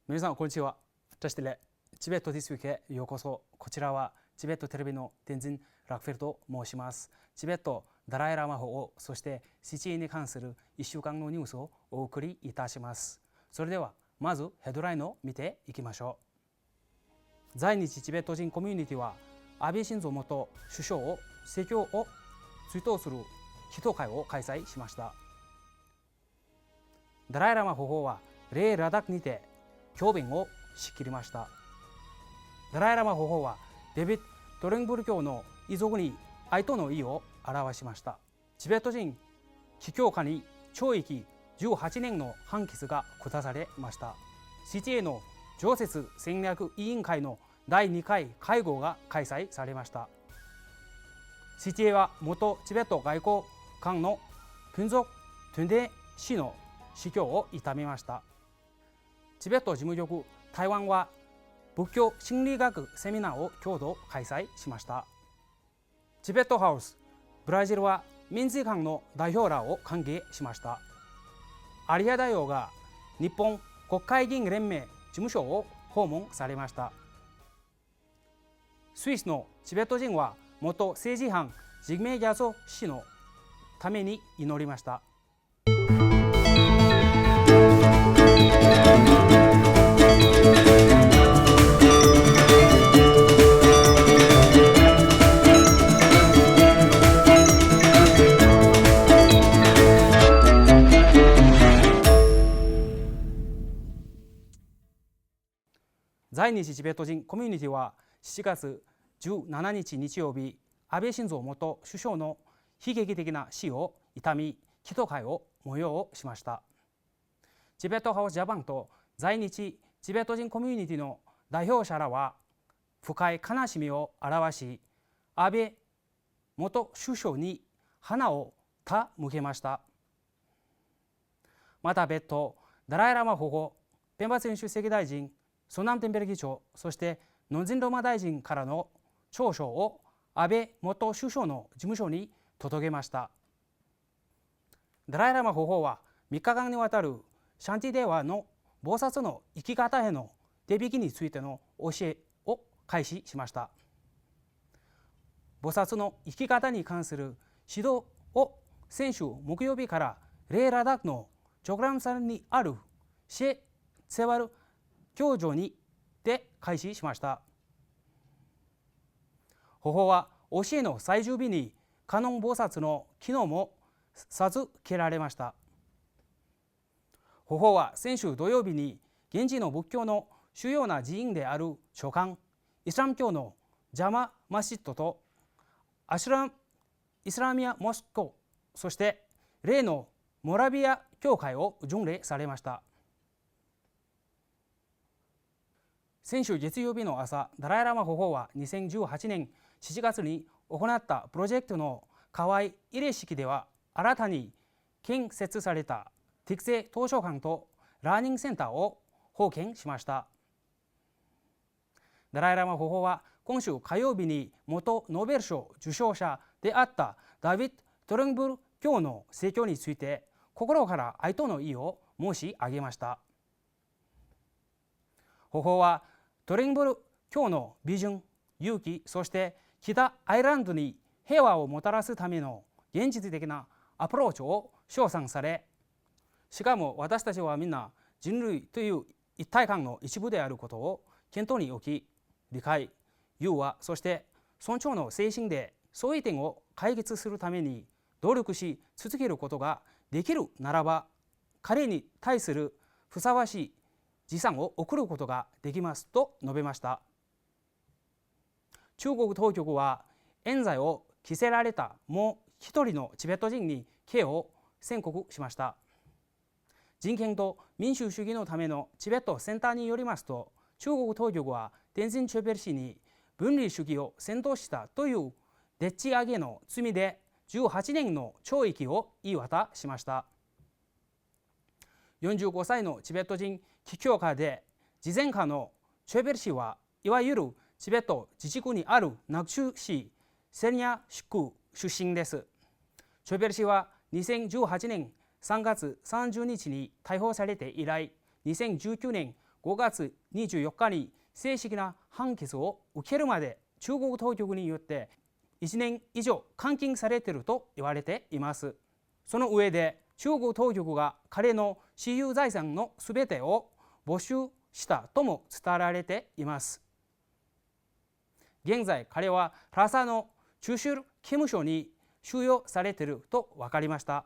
皆さんこんにちは。チベットディスウィークへようこそ。こちらはチベットテレビのテンジン・ラックフェルと申します。チベットダライラマ法を、そしてCTAに関する1週間のニュースをお送りいたします。それではまずヘッドラインを見ていきましょう。在日チベット人コミュニティは安倍晋三元首相を逝去を追悼する祈祷会を開催しました。ダライラマ法はレイ・ラダックにて教鞭を仕切りました。ダライラマ法はデビッド・トレンブル教の遺族に哀悼の意を表しました。チベット人布教家に懲役18年の判決が下されました。CTA の常設戦略委員会の第2回会合が開催されました。CTA は元チベット外交官のプンゾク・トゥンデ氏の死去を悼みました。チベット事務局台湾は仏教心理学セミナーを共同開催しました。チベットハウスブラジルは民事官の代表らを歓迎しました。有谷大王が日本国会議員連盟事務所を訪問されました。スイスのチベット人は元政治犯ジグメ・ギャソ氏のために祈りました。在日チベット人コミュニティは7月17日日曜日、安倍晋三元首相の悲劇的な死を悼み祈祷会を催しました。チベットハウスジャパンと在日チベット人コミュニティの代表者らは深い悲しみを表し、安倍元首相に花を手向けました。また別途ダライラマ保護ペンバツィン出席大臣ソナムテンベル議長、そしてノンジンローマ大臣からの長書を安倍元首相の事務所に届けました。ダライラマ法法は3日間にわたるシャンティデーワの菩薩の生き方への手引きについての教えを開始しました。菩薩の生き方に関する指導を先週木曜日からレイ・ラダックのチョクラムサルにあるシェ・セワル教場にて開始しました。法法は教えの最終日に観音菩薩の機能も授けられました。法法は先週土曜日に現地の仏教の主要な寺院である書館イスラム教のジャマ・マシッドとイスラミア・モスコ、そして例のモラビア教会を巡礼されました。先週月曜日の朝、ダライラマ法法は2018年7月に行ったプロジェクトの河合慰霊式では新たに建設された適正図書館とラーニングセンターを奉献しました。ダライラマ法法は今週火曜日に元ノーベル賞受賞者であったダビッド・トレンブル教の逝去について心から哀悼の意を申し上げました。法法はトレンブル教のビジョン、勇気、そして北アイルランドに平和をもたらすための現実的なアプローチを称賛され、しかも私たちはみんな人類という一体感の一部であることを検討に置き、理解、融和、そして尊重の精神で相違点を解決するために努力し続けることができるならば、彼に対するふさわしい資産を送ることができますと述べました。中国当局は冤罪を着せられたもう一人のチベット人に刑を宣告しました。人権と民主主義のためのチベットセンターによりますと、中国当局はテンジン・チョペル氏に分離主義を扇動したというでっち上げの罪で18年の懲役を言い渡しました。45歳のチベット人布教家で慈善家のチョペル氏はいわゆるチベット自治区にあるナクチュ市セリャ区出身です。チョペル氏は2018年3月30日に逮捕されて以来、2019年5月24日に正式な判決を受けるまで中国当局によって1年以上監禁されていると言われています。その上で中国当局が彼の私有財産のすべてを没収したとも伝えられています。現在彼はラサの中州刑務所に収容されていると分かりました。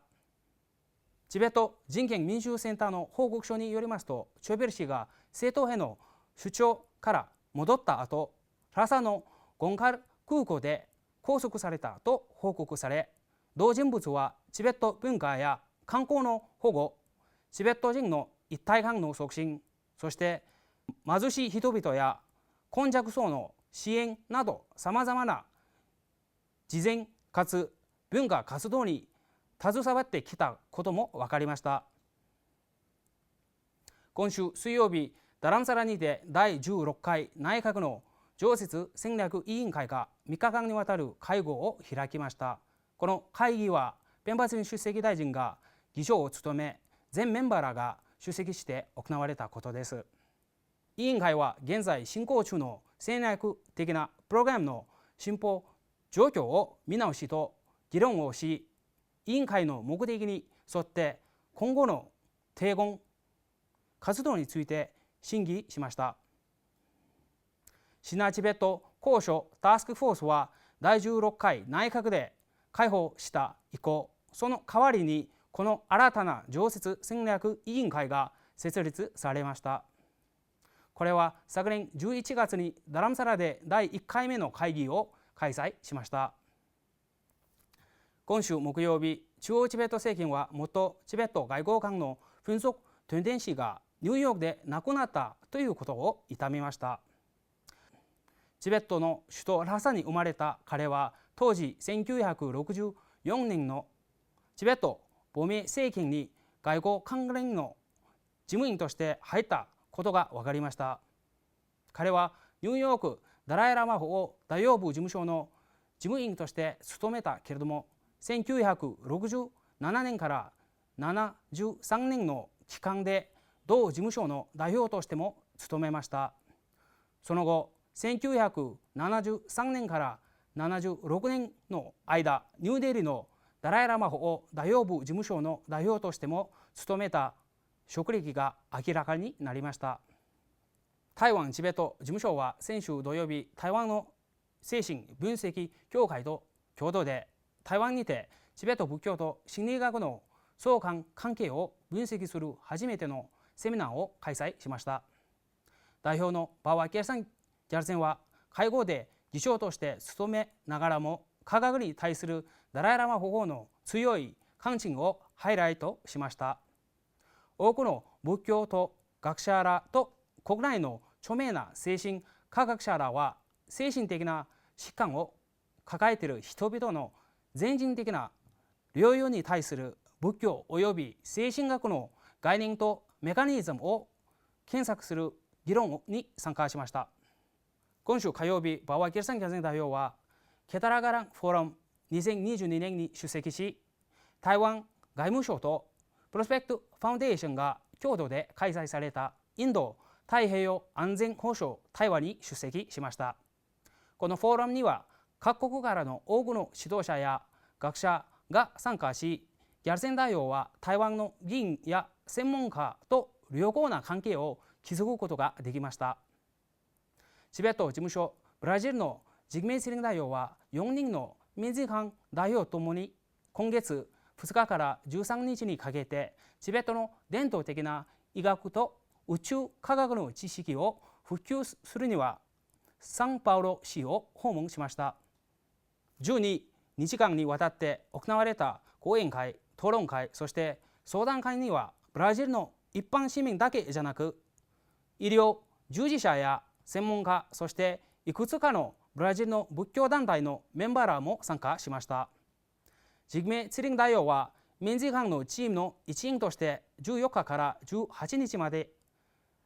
チベット人権民主センターの報告書によりますと、チョベル氏が政党への出張から戻った後、ラサのゴンカル空港で拘束されたと報告され、同人物はチベット文化や観光の保護、チベット人の一体感の促進、そして貧しい人々や困弱層の支援などさまざまな慈善かつ文化活動に携わってきたことも分かりました。今週水曜日、ダラムサラにて第16回内閣の常設戦略委員会が3日間にわたる会合を開きました。この会議はペンバツン出席大臣が議長を務め、全メンバーらが出席して行われたことです。委員会は現在進行中の戦略的なプログラムの進歩状況を見直しと議論をし、委員会の目的に沿って今後の提言活動について審議しました。シナチベット交渉タスクフォースは第16回内閣で開放した以降、その代わりにこの新たな常設戦略委員会が設立されました。これは昨年11月にダラムサラで第1回目の会議を開催しました。今週木曜日、中央チベット政権は元チベット外交官のフンソク・トゥンデン氏がニューヨークで亡くなったということを悼みました。チベットの首都ラサに生まれた彼は当時1964年のチベット亡命政権に外交関連の事務員として入ったことが分かりました。彼はニューヨークダライラマ法大洋部事務所の事務員として務めたけれども、1967年から73年の期間で同事務所の代表としても務めました。その後1973年から76年の間、ニューデリのダライラマ法大洋部事務所の代表としても務めた職歴が明らかになりました。台湾チベット事務所は先週土曜日、台湾の精神分析協会と共同で台湾にてチベット仏教と心理学の相関関係を分析する初めてのセミナーを開催しました。代表のバワ・ケルサン・ギャルセンは会合で議長として務めながらも、科学に対するダライラマ法皇の強い関心をハイライトしました。多くの仏教と学者らと国内の著名な精神科学者らは、精神的な疾患を抱えている人々の全人的な療養に対する仏教および精神学の概念とメカニズムを検索する議論に参加しました。今週火曜日、バワ・ケルサン・ギャルセン代表はケタラガランフォーラム2022年に出席し、台湾外務省とプロスペクトファウンデーションが共同で開催されたインド太平洋安全保障対話に出席しました。このフォーラムには各国からの多くの指導者や学者が参加し、ギャルセン代表は台湾の議員や専門家と良好な関係を築くことができました。チベット事務所ブラジルのジグメイセリン代表は4人の民事官代表ともに今月2日から13日にかけてチベットの伝統的な医学と宇宙科学の知識を普及するにはサンパウロ市を訪問しました。12日間にわたって行われた講演会、討論会、そして相談会にはブラジルの一般市民だけじゃなく、医療従事者や専門家、そしていくつかのブラジルの仏教団体のメンバーらも参加しました。ジグメ・ツリン代表は民事官のチームの一員として14日から18日まで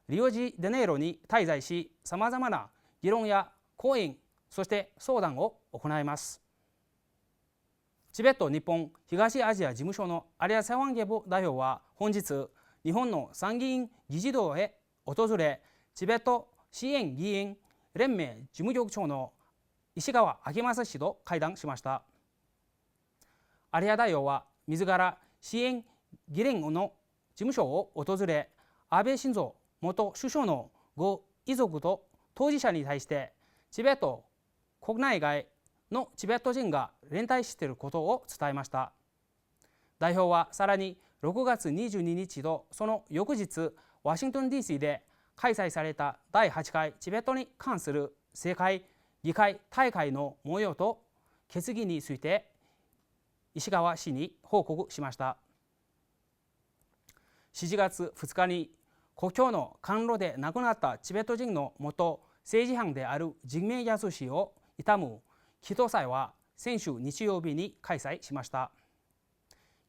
リオデジャネイロに滞在し、さまざまな議論や講演、そして相談を行います。チベット日本東アジア事務所のアリア・セワンゲブ代表は本日、日本の参議院議事堂へ訪れ、チベット支援議員連盟事務局長の石川昭正氏と会談しました。有谷大王は自ら支援議連の事務所を訪れ、安倍晋三元首相のご遺族と当事者に対して、チベット国内外のチベット人が連帯していることを伝えました。代表はさらに6月22日とその翌日、ワシントン DC で開催された第8回チベットに関する世界議会大会の模様と決議について石川氏に報告しました。7月2日に故郷の甘露で亡くなったチベット人の元政治犯であるジグメヤス氏を悼む祈祷祭は先週日曜日に開催しました。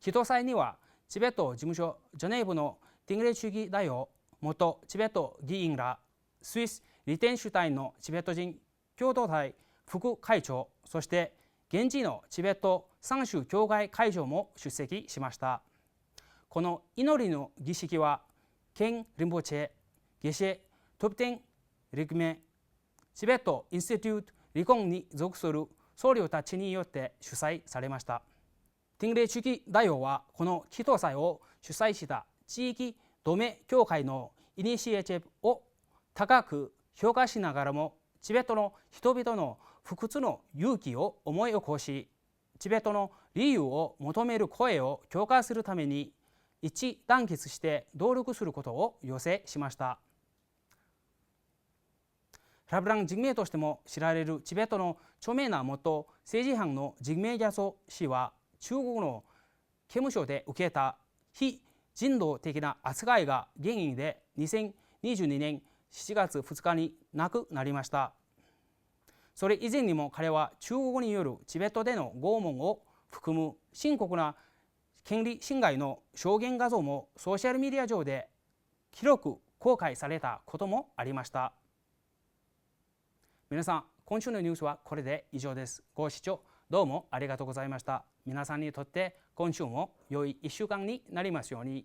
祈祷祭にはチベット事務所ジュネーブのティングレ主義大王、元チベット議員ら、スイス・リテンシュタインのチベット人共同体副会長、そして現地のチベット三州教会会長も出席しました。この祈りの儀式はケン・リンポチェ、ゲシェ・トプテン・リクメ、チベット・インスティテュート・リコンに属する僧侶たちによって主催されました。ティングレ主義大王はこの祈祷祭を主催した地域同盟協会のイニシエチブを高く評価しながらも、チベットの人々の不屈の勇気を思い起こし、チベットの理由を求める声を強化するために一致団結して努力することを要請しました。ラブランジグメとしても知られるチベットの著名な元政治犯のジグメヤソ氏は、中国の刑務所で受けた非人道的な扱いが原因で2022年7月2日に亡くなりました。それ以前にも彼は中国によるチベットでの拷問を含む深刻な権利侵害の証言画像もソーシャルメディア上で広く公開されたこともありました。皆さん、今週のニュースはこれで以上です。ご視聴どうもありがとうございました。皆さんにとって今週も良い1週間になりますように。